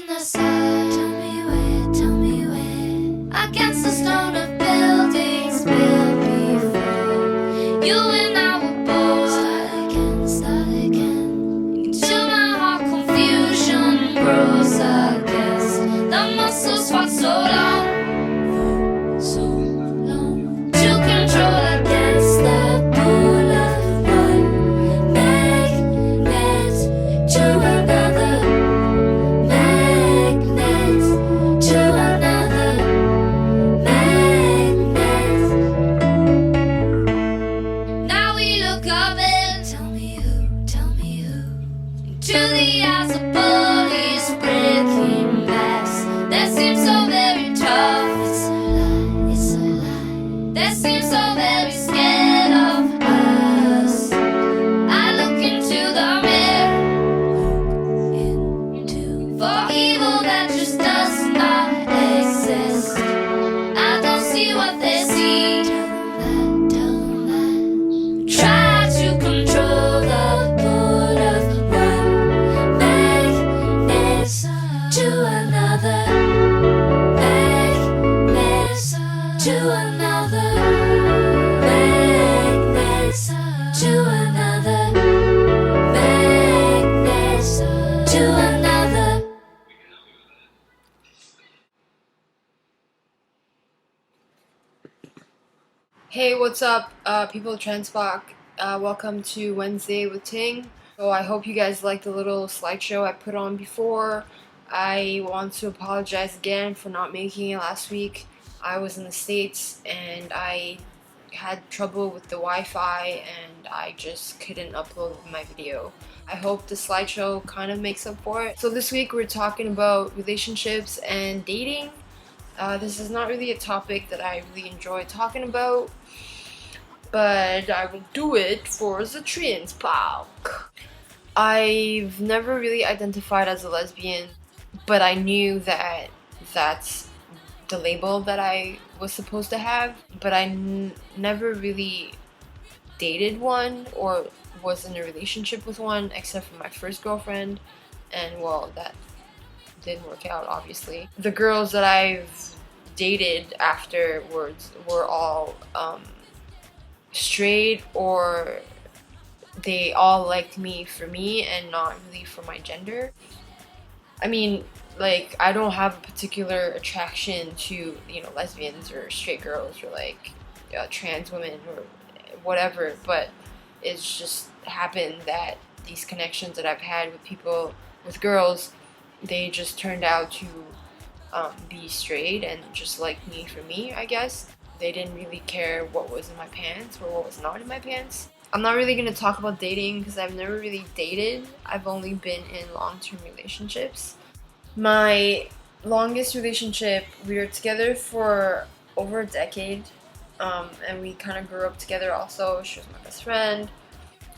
the sun. Tell me where. Against the stone of buildings built before. You and I were bold. Start again. Into my heart confusion grows against the muscles fought so long. To control against the pull of one magnet to another magnet to another magnet. Now we look up and tell me who, into the eyes of police breaking glass. That seems so very tough. It's a lie. That seems so very scared of us. I look into the mirror, for evil that just does not exist. I don't see what they see. Tell them that. Try to control the pull of one magnet to another magnet to another magnet to another magnet to another. Hey, what's up, people of transpoc? Welcome to Wednesday with Ting. So I hope you guys liked the little slideshow I put on before. I want to apologize again for not making it last week. I was in the States and I had trouble with the Wi-Fi and I just couldn't upload my video. I hope the slideshow kind of makes up for it. So this week we're talking about relationships and dating. This is not really a topic that I really enjoy talking about, but I will do it for the transpoc. I've never really identified as a lesbian, but I knew that that's the label that I was supposed to have, but I never really dated one or was in a relationship with one except for my first girlfriend, and well, that didn't work out, obviously. The girls that I've dated afterwards were all straight, or they all liked me for me and not really for my gender. I mean, like, I don't have a particular attraction to, lesbians or straight girls or like trans women or whatever, but it's just happened that these connections that I've had with people, with girls, they just turned out to be straight and just like me for me, I guess. They didn't really care what was in my pants or what was not in my pants. I'm not really going to talk about dating because I've never really dated. I've only been in long-term relationships. My longest relationship, we were together for over a decade, and we kind of grew up together also. She was my best friend.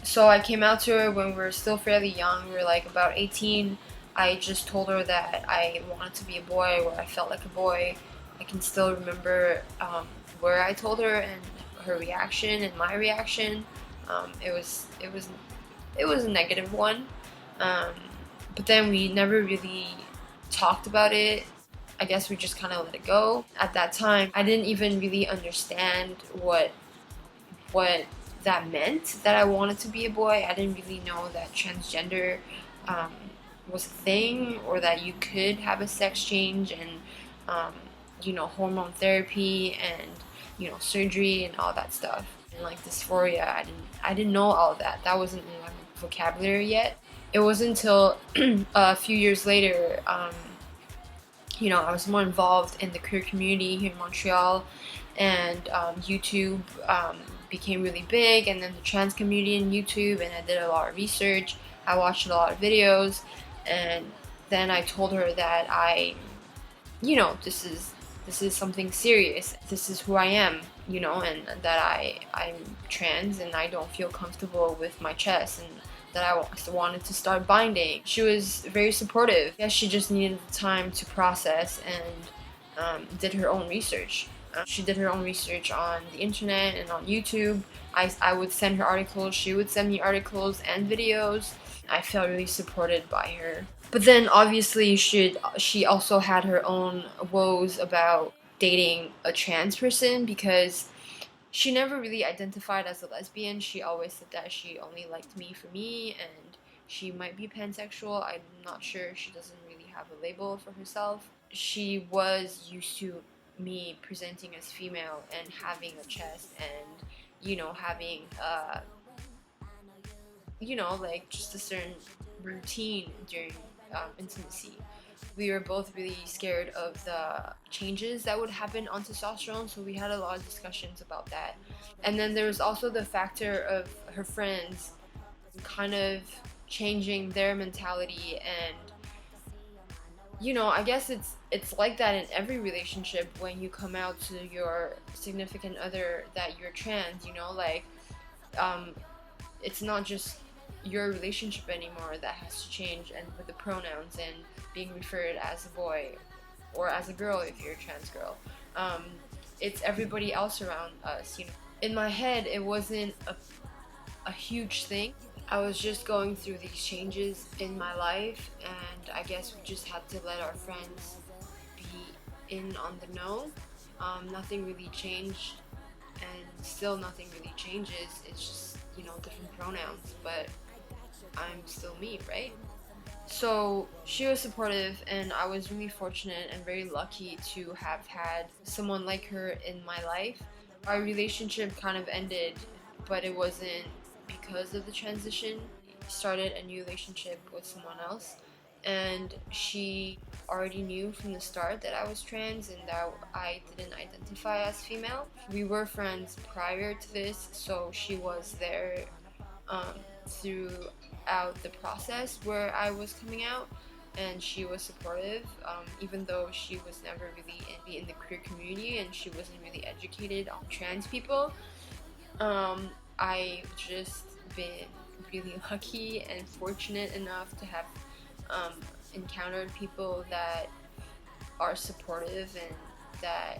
So I came out to her when we were still fairly young. We were like about 18. I just told her that I wanted to be a boy, or I felt like a boy. I can still remember where I told her and her reaction and my reaction. It was a negative one, but then we never really talked about it. I guess we just kind of let it go. At that time, I didn't even really understand what that meant, that I wanted to be a boy. I didn't really know that transgender was a thing, or that you could have a sex change and hormone therapy and surgery and all that stuff, and like dysphoria. I didn't know all of that. That wasn't in my vocabulary yet. It wasn't until a few years later, I was more involved in the queer community here in Montreal, and YouTube became really big, and then the trans community in YouTube, and I did a lot of research. I watched a lot of videos, and then I told her that this is something serious. This is who I am, and that I'm trans and I don't feel comfortable with my chest, and that I wanted to start binding. She was very supportive. I guess she just needed the time to process and did her own research. She did her own research on the internet and on YouTube. I would send her articles, she would send me articles and videos. I felt really supported by her. But then obviously she also had her own woes about dating a trans person, because she never really identified as a lesbian. She always said that she only liked me for me, and she might be pansexual. I'm not sure. She doesn't really have a label for herself. She was used to me presenting as female and having a chest and, having like just a certain routine during intimacy. We were both really scared of the changes that would happen on testosterone, so we had a lot of discussions about that. And then there was also the factor of her friends kind of changing their mentality, and I guess it's like that in every relationship when you come out to your significant other that you're trans, like um, it's not just your relationship anymore that has to change, and with the pronouns and being referred as a boy or as a girl if you're a trans girl. Um, it's everybody else around us. In my head, it wasn't a huge thing. I was just going through these changes in my life, and I guess we just had to let our friends be in on the know. Nothing really changed, and still nothing really changes. It's just, different pronouns, but I'm still me, right? So she was supportive, and I was really fortunate and very lucky to have had someone like her in my life. Our relationship kind of ended, but it wasn't because of the transition. I started a new relationship with someone else, and she already knew from the start that I was trans and that I didn't identify as female. We were friends prior to this, so she was there um, throughout the process where I was coming out, and she was supportive, even though she was never really in the queer community and she wasn't really educated on trans people. I've just been really lucky and fortunate enough to have encountered people that are supportive and that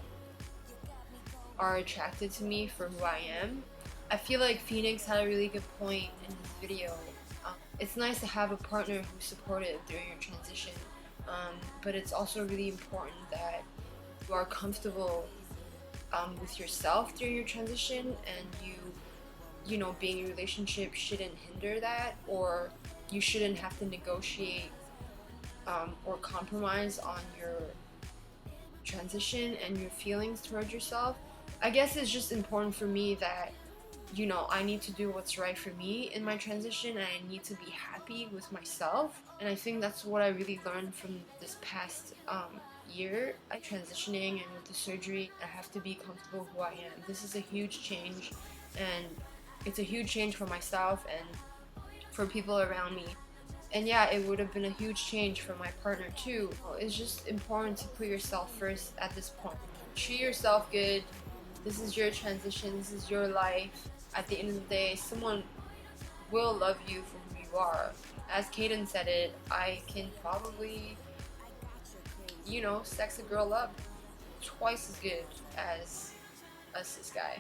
are attracted to me for who I am. I feel like Phoenix had a really good point in his video. It's nice to have a partner who's supportive during your transition, but it's also really important that you are comfortable with yourself during your transition, and being in a relationship shouldn't hinder that, or you shouldn't have to negotiate or compromise on your transition and your feelings towards yourself. I guess it's just important for me that I need to do what's right for me in my transition, and I need to be happy with myself. And I think that's what I really learned from this past year. I'm transitioning, and with the surgery, I have to be comfortable who I am. This is a huge change, and it's a huge change for myself and for people around me. And yeah, it would have been a huge change for my partner too. It's just important to put yourself first at this point. Treat yourself good. This is your transition. This is your life. At the end of the day, someone will love you for who you are. As Kaden said it, I can probably, sex a girl up twice as good as a cis guy.